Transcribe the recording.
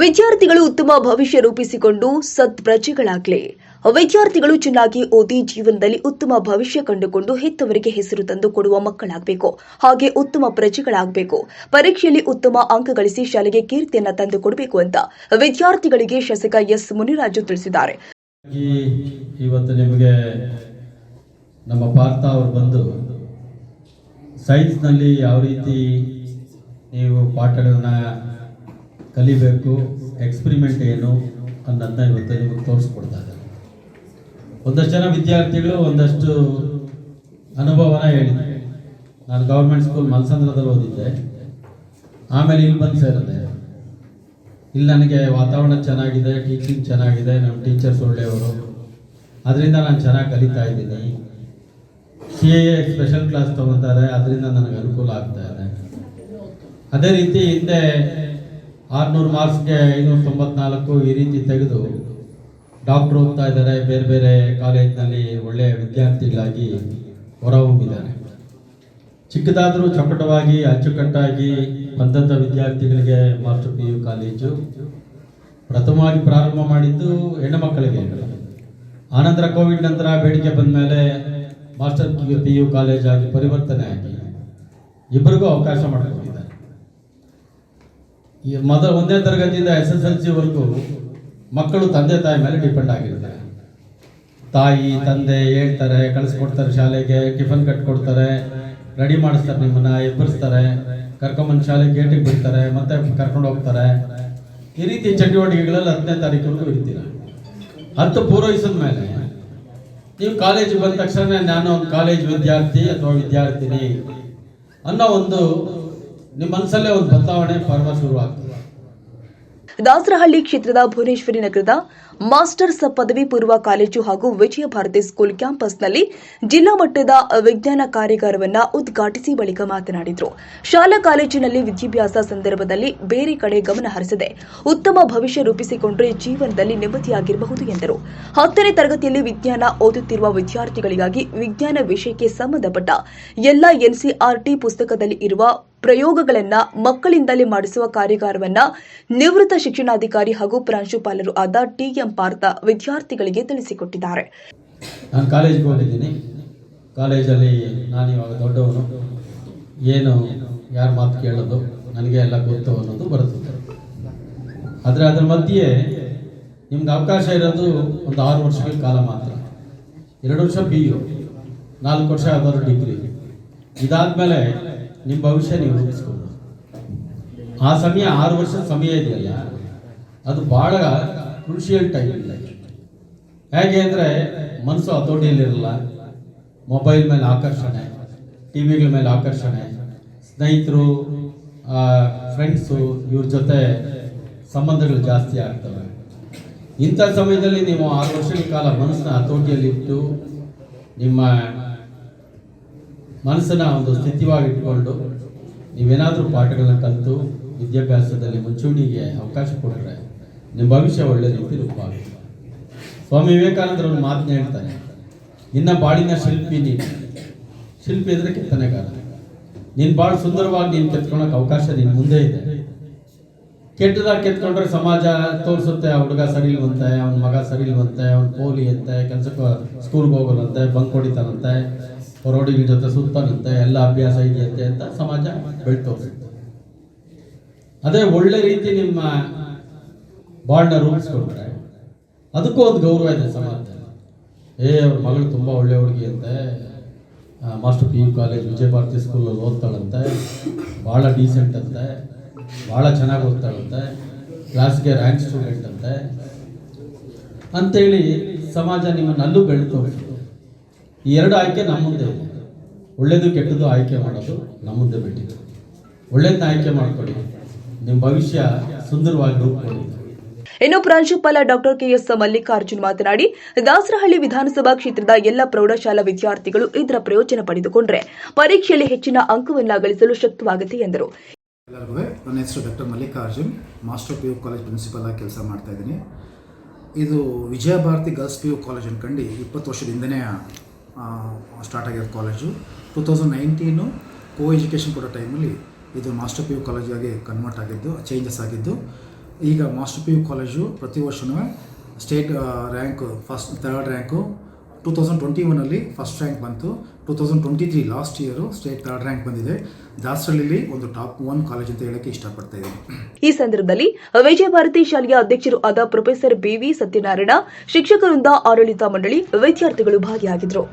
ವಿದ್ಯಾರ್ಥಿಗಳು ಉತ್ತಮ ಭವಿಷ್ಯ ರೂಪಿಸಿಕೊಂಡು ಸತ್ಪ್ರಜೆಗಳಾಗಲಿ. ವಿದ್ಯಾರ್ಥಿಗಳು ಚೆನ್ನಾಗಿ ಓದಿ ಜೀವನದಲ್ಲಿ ಉತ್ತಮ ಭವಿಷ್ಯ ಕಂಡುಕೊಂಡು ಹೆತ್ತವರಿಗೆ ಹೆಸರು ತಂದು ಕೊಡುವ ಮಕ್ಕಳಾಗಬೇಕು. ಹಾಗೆ ಉತ್ತಮ ಪ್ರಜೆಗಳಾಗಬೇಕು. ಪರೀಕ್ಷೆಯಲ್ಲಿ ಉತ್ತಮ ಅಂಕ ಗಳಿಸಿ ಶಾಲೆಗೆ ಕೀರ್ತಿಯನ್ನ ತಂದು ಕೊಡಬೇಕು ಅಂತ ವಿದ್ಯಾರ್ಥಿಗಳಿಗೆ ಶಾಸಕ ಎಸ್ ಮುನಿರಾಜು ತಿಳಿಸಿದ್ದಾರೆ. ಇವತ್ತು ನಿಮಗೆ ನಮ್ಮ ಪಾರ್ಥ ಅವರು ಬಂದು ಸೈನ್ಸ್ನಲ್ಲಿ ಯಾವ ರೀತಿ ನೀವು ಪಾಠಗಳನ್ನ ಕಲಿಬೇಕು, ಎಕ್ಸ್ಪರಿಮೆಂಟ್ ಏನು ಅನ್ನೋದನ್ನ ಇವತ್ತು ನಿಮಗೆ ತೋರಿಸ್ಕೊಡ್ತಾ ಇದ್ದಾರೆ. ಒಂದಷ್ಟು ಜನ ವಿದ್ಯಾರ್ಥಿಗಳು ಒಂದಷ್ಟು ಅನುಭವನ ಹೇಳಿದೆ. ನಾನು ಗೌರ್ಮೆಂಟ್ ಸ್ಕೂಲ್ ಮಲ್ಸಂದ್ರದಲ್ಲಿ ಓದಿದ್ದೆ, ಆಮೇಲೆ ಇಲ್ಲಿ ಬಂದು ಸೇರಿದೆ. ಇಲ್ಲಿ ನನಗೆ ವಾತಾವರಣ ಚೆನ್ನಾಗಿದೆ, ಟೀಚಿಂಗ್ ಚೆನ್ನಾಗಿದೆ, ನಮ್ಮ ಟೀಚರ್ಸ್ ಒಳ್ಳೆಯವರು, ಅದರಿಂದ ನಾನು ಚೆನ್ನಾಗಿ ಕಲಿತಾ ಇದ್ದೀನಿ. CA ಸ್ಪೆಷಲ್ ಕ್ಲಾಸ್ ತೊಗೊತಾರೆ, ಅದರಿಂದ ನನಗೆ ಅನುಕೂಲ ಆಗ್ತಾ ಇದೆ. ಅದೇ ರೀತಿ ಹಿಂದೆ 600 ಮಾರ್ಕ್ಸ್ಗೆ 594 ಈ ರೀತಿ ತೆಗೆದು ಡಾಕ್ಟ್ರು ಹೋಗ್ತಾ ಇದ್ದಾರೆ, ಬೇರೆ ಬೇರೆ ಕಾಲೇಜಿನಲ್ಲಿ ಒಳ್ಳೆಯ ವಿದ್ಯಾರ್ಥಿಗಳಾಗಿ ಹೊರಹೊಮ್ಮಿದ್ದಾರೆ. ಚಿಕ್ಕದಾದರೂ ಚೊಕ್ಕಟವಾಗಿ ಅಚ್ಚುಕಟ್ಟಾಗಿ ಬಂದಂಥ ವಿದ್ಯಾರ್ಥಿಗಳಿಗೆ ಮಾಸ್ಟರ್ PU ಕಾಲೇಜು ಪ್ರಥಮವಾಗಿ ಪ್ರಾರಂಭ ಮಾಡಿದ್ದು ಹೆಣ್ಣು ಮಕ್ಕಳಿಗೆ. ಆನಂತರ ಕೋವಿಡ್ ನಂತರ ಬೇಡಿಕೆ ಬಂದ ಮೇಲೆ ಮಾಸ್ಟರ್ PU ಕಾಲೇಜ್ ಆಗಿ ಪರಿವರ್ತನೆ ಆಗಿ ಇಬ್ಬರಿಗೂ ಅವಕಾಶ ಮಾಡಿಕೊಂಡಿದ್ದಾರೆ. ಒಂದನೇ ತರಗತಿಯಿಂದ SSLC ವರೆಗೂ ಮಕ್ಕಳು ತಂದೆ ತಾಯಿ ಮೇಲೆ ಡಿಪೆಂಡ್ ಆಗಿರ್ತಾರೆ. ತಾಯಿ ತಂದೆ ಹೇಳ್ತಾರೆ, ಕಳಿಸ್ಕೊಡ್ತಾರೆ, ಶಾಲೆಗೆ ಟಿಫನ್ ಕಟ್ಕೊಡ್ತಾರೆ, ರೆಡಿ ಮಾಡಿಸ್ತಾರೆ, ನಿಮ್ಮನ್ನ ಎಬ್ಬರಿಸ್ತಾರೆ, ಕರ್ಕೊಂಬಂದು ಶಾಲೆಗೆ ಗೇಟಿಗೆ ಬಿಡ್ತಾರೆ, ಮತ್ತೆ ಕರ್ಕೊಂಡು ಹೋಗ್ತಾರೆ. ಈ ರೀತಿ ಚಟುವಟಿಕೆಗಳಲ್ಲಿ 10ನೇ ತಾರೀಕುವರೆಗೂ ಇರ್ತೀರ. 10 ಪೂರೈಸಿದ ಮೇಲೆ ನೀವು ಕಾಲೇಜಿಗೆ ಬಂದ ತಕ್ಷಣ ನಾನು ಒಂದು ಕಾಲೇಜ್ ವಿದ್ಯಾರ್ಥಿ ಅಥವಾ ವಿದ್ಯಾರ್ಥಿನಿ ಅನ್ನೋ ಒಂದು ನಿಮ್ಮ ಮನಸ್ಸಲ್ಲೇ ಒಂದು ಬದಲಾವಣೆ ಪರ್ವ ಶುರುವಾಗ್ತದೆ. ದಾಸರಹಳ್ಳಿ ಕ್ಷೇತ್ರದ ಭುವನೇಶ್ವರಿ ನಗರದ ಮಾಸ್ಟರ್ಸ್ ಪದವಿ ಪೂರ್ವ ಕಾಲೇಜು ಹಾಗೂ ವಿಜಯ ಭಾರತಿ ಸ್ಕೂಲ್ ಕ್ಯಾಂಪಸ್ನಲ್ಲಿ ಜಿಲ್ಲಾ ಮಟ್ಟದ ವಿಜ್ಞಾನ ಕಾರ್ಯಾಗಾರವನ್ನು ಉದ್ಘಾಟಿಸಿ ಬಳಿಕ ಮಾತನಾಡಿದರು. ಶಾಲಾ ಕಾಲೇಜಿನಲ್ಲಿ ವಿದ್ಯಾಭ್ಯಾಸ ಸಂದರ್ಭದಲ್ಲಿ ಬೇರೆ ಕಡೆ ಗಮನ ಹರಿಸದೆ ಉತ್ತಮ ಭವಿಷ್ಯ ರೂಪಿಸಿಕೊಂಡರೆ ಜೀವನದಲ್ಲಿ ನೆಮ್ಮದಿಯಾಗಿರಬಹುದು ಎಂದರು. 10ನೇ ತರಗತಿಯಲ್ಲಿ ವಿಜ್ಞಾನ ಓದುತ್ತಿರುವ ವಿದ್ಯಾರ್ಥಿಗಳಿಗಾಗಿ ವಿಜ್ಞಾನ ವಿಷಯಕ್ಕೆ ಸಂಬಂಧಪಟ್ಟ ಎಲ್ಲ NCERT ಪುಸ್ತಕದಲ್ಲಿ ಇರುವ ಪ್ರಯೋಗಗಳನ್ನು ಮಕ್ಕಳಿಂದಲೇ ಮಾಡಿಸುವ ಕಾರ್ಯಾಗಾರವನ್ನು ನಿವೃತ್ತ ಶಿಕ್ಷಣಾಧಿಕಾರಿ ಹಾಗೂ ಪ್ರಾಂಶುಪಾಲರು ಆದ TM ಪಾರ್ಥ ವಿದ್ಯಾರ್ಥಿಗಳಿಗೆ ತಿಳಿಸಿಕೊಟ್ಟಿದ್ದಾರೆ. ನಾನು ಕಾಲೇಜಿಗೆ ಹೋಗಿದ್ದೀನಿ. ಕಾಲೇಜಲ್ಲಿ ನಾನು ಇವಾಗ ದೊಡ್ಡವನು, ಏನು ಯಾರ ಮಾತು ಕೇಳೋದು, ನನಗೆ ಎಲ್ಲ ಗೊತ್ತು ಅನ್ನೋದು ಬರುತ್ತದೆ. ಆದರೆ ಅದರ ಮಧ್ಯೆ ನಿಮ್ಗೆ ಅವಕಾಶ ಇರೋದು ಒಂದು 6 ವರ್ಷಗಳ ಕಾಲ ಮಾತ್ರ. 2 ವರ್ಷ PU, 4 ವರ್ಷ ಯಾವ್ದಾದ್ರು ಡಿಗ್ರಿ. ಇದಾದ್ಮೇಲೆ ನಿಮ್ಮ ಭವಿಷ್ಯ ನೀವು ರೂಪಿಸ್ಕೊಂಡು ಆ ಸಮಯ 6 ವರ್ಷದ ಸಮಯ ಇದೆಯಲ್ಲ, ಅದು ಭಾಳ ಕ್ರೂಷಿಯಲ್ ಟೈಮ್ ಇಲ್ಲ. ಹೇಗೆ ಅಂದರೆ ಮನಸ್ಸು ಹತೋಟಿಯಲ್ಲಿರಲ್ಲ, ಮೊಬೈಲ್ ಮೇಲೆ ಆಕರ್ಷಣೆ, ಟಿವಿಗಳ ಮೇಲೆ ಆಕರ್ಷಣೆ, ಸ್ನೇಹಿತರು, ಫ್ರೆಂಡ್ಸು, ಇವ್ರ ಜೊತೆ ಸಂಬಂಧಗಳು ಜಾಸ್ತಿ ಆಗ್ತವೆ. ಇಂಥ ಸಮಯದಲ್ಲಿ ನೀವು 6 ವರ್ಷಗಳ ಕಾಲ ಮನಸ್ಸನ್ನ ಹತೋಟಿಯಲ್ಲಿಟ್ಟು ನಿಮ್ಮ ಮನಸ್ಸನ್ನ ಒಂದು ಸ್ಥಿತಿವಾಗಿ ಇಟ್ಕೊಂಡು ನೀವೇನಾದರೂ ಪಾಠಗಳನ್ನ ಕಲಿತು ವಿದ್ಯಾಭ್ಯಾಸದಲ್ಲಿ ಮುಂಚೂಣಿಗೆ ಅವಕಾಶ ಕೊಟ್ಟರೆ ನಿಮ್ಮ ಭವಿಷ್ಯ ಒಳ್ಳೆ ರೀತಿ ರೂಪವಾಗುತ್ತೆ. ಸ್ವಾಮಿ ವಿವೇಕಾನಂದರು ಒಂದು ಮಾತನ್ನ ಹೇಳ್ತಾರೆ, ನಿನ್ನ ಬಾಳಿನ ಶಿಲ್ಪಿ ನೀನು. ಶಿಲ್ಪಿ ಅಂದರೆ ಕೆತ್ತನೆಗಾರ. ನೀನು ಭಾಳ ಸುಂದರವಾಗಿ ನೀನು ಕೆತ್ಕೊಳಕ್ಕೆ ಅವಕಾಶ ನಿನ್ನ ಮುಂದೆ ಇದೆ. ಕೆಟ್ಟದಾಗಿ ಕೆತ್ಕೊಂಡ್ರೆ ಸಮಾಜ ತೋರಿಸುತ್ತೆ, ಆ ಹುಡುಗ ಸರಿ ಇಲ್ವಂತೆ, ಅವನ ಮಗ ಸರಿ ಇಲ್ವಂತೆ, ಅವನ ಪೋಲಿ ಅಂತೆ, ಕೆಲಸಕ್ಕೆ ಸ್ಕೂಲ್ಗೆ ಹೋಗೋದಂತೆ, ಬಂಕ್ ಹೊಡಿತಾನಂತೆ, ಹೊರಡಿಗಳ ಜೊತೆ ಸುತ್ತಾನಂತೆ, ಎಲ್ಲ ಅಭ್ಯಾಸ ಇದೆಯಂತೆ ಅಂತ ಸಮಾಜ ಬೆಳ್ತೋರಿಸುತ್ತೆ. ಅದೇ ಒಳ್ಳೆ ರೀತಿ ನಿಮ್ಮ ಬಾಳನ್ನ ರೂಪಿಸ್ಕೊಂಡ್ರೆ ಅದಕ್ಕೂ ಒಂದು ಗೌರವ ಇದೆ ಸಮಾಜದಲ್ಲಿ. ಅವ್ರ ಮಗಳು ತುಂಬ ಒಳ್ಳೆ ಹುಡುಗಿ ಅಂತೆ, ಮಾಸ್ಟರ್ PU ಕಾಲೇಜ್ ವಿಜಯ ಭಾರತಿ ಸ್ಕೂಲಲ್ಲಿ ಓದ್ತಾಳಂತೆ, ಭಾಳ ಡೀಸೆಂಟ್ ಅಂತೆ, ಭಾಳ ಚೆನ್ನಾಗಿ ಓದ್ತಾಳಂತೆ, ಕ್ಲಾಸ್ಗೆ ರ್ಯಾಂಕ್ ಸ್ಟೂಡೆಂಟ್ ಅಂತೆ ಅಂತೇಳಿ ಸಮಾಜ ನಿಮ್ಮನ್ನಲ್ಲೂ ಬೆಳ್ತೋರಿಸುತ್ತೆ. ಈ 2 ಆಯ್ಕೆ ನಮ್ಮ ಮುಂದೆ ಇದೆ. ಒಳ್ಳೇದು ಕೆಟ್ಟದ್ದು ಆಯ್ಕೆ ಮಾಡೋದು ನಮ್ಮ ಮುಂದೆ ಬಿಟ್ಟಿದೆ. ಒಳ್ಳೇದನ್ನ ಆಯ್ಕೆ ಮಾಡ್ಕೊಳ್ಳಿ, ನಿಮ್ಮ ಭವಿಷ್ಯ ಸುಂದರವಾಗಿ ರೂಪುಗೊಂಡಿದೆ. ಇನ್ನು ಪ್ರಾಂಶುಪಾಲ ಡಾಕ್ಟರ್ ಕೆಎಸ್ ಮಲ್ಲಿಕಾರ್ಜುನ್ ಮಾತನಾಡಿ, ದಾಸರಹಳ್ಳಿ ವಿಧಾನಸಭಾ ಕ್ಷೇತ್ರದ ಎಲ್ಲ ಪ್ರೌಢಶಾಲಾ ವಿದ್ಯಾರ್ಥಿಗಳು ಇದರ ಪ್ರಯೋಜನ ಪಡೆದುಕೊಂಡರೆ ಪರೀಕ್ಷೆಯಲ್ಲಿ ಹೆಚ್ಚಿನ ಅಂಕವನ್ನ ಗಳಿಸಲು ಶಕ್ತವಾಗುತ್ತೆ ಎಂದರು. ಎಲ್ಲರಿಗೂ ನನ್ನ ಹೆಸರು doctor Mallikarjun, master PU college principal ಆಗಿ ಕೆಲಸ ಮಾಡ್ತಾ ಇದ್ದೀನಿ. ಇದು Vijaya Bharati girls PU college ಅನ್ಕೊಂಡು 20 ವರ್ಷದಿಂದನೇ ಸ್ಟಾರ್ಟ್ ಆಗಿರೋ ಕಾಲೇಜು. 2019 ಕೋ ಎಜುಕೇಷನ್ ಕೊಡೋ ಟೈಮಲ್ಲಿ ಇದು ಮಾಸ್ಟರ್ PU ಕಾಲೇಜಾಗಿ ಕನ್ವರ್ಟ್ ಆಗಿದ್ದು, ಚೇಂಜಸ್ ಆಗಿದ್ದು. ಈಗ ಮಾಸ್ಟರ್ PU ಕಾಲೇಜು ಪ್ರತಿ ವರ್ಷವೂ state rank third rank 2021 first rank ಬಂತು. 2023 last year state third rank ಬಂದಿದೆ. ದಾಸರಳ್ಳಿಲಿ ಒಂದು ಟಾಪ್ 1 ಕಾಲೇಜ್ ಅಂತ ಹೇಳಕ್ಕೆ ಇಷ್ಟಪಡ್ತಾ ಇದ್ದೀನಿ. ಈ ಸಂದರ್ಭದಲ್ಲಿ ವಿಜಯ ಭಾರತಿ ಶಾಲೆಯ ಅಧ್ಯಕ್ಷರು ಆದ ಪ್ರೊಫೆಸರ್ BV ಸತ್ಯನಾರಾಯಣ, ಶಿಕ್ಷಕರಿಂದ ಆಡಳಿತ ಮಂಡಳಿ, ವಿದ್ಯಾರ್ಥಿಗಳು ಭಾಗಿಯಾಗಿದ್ದರು.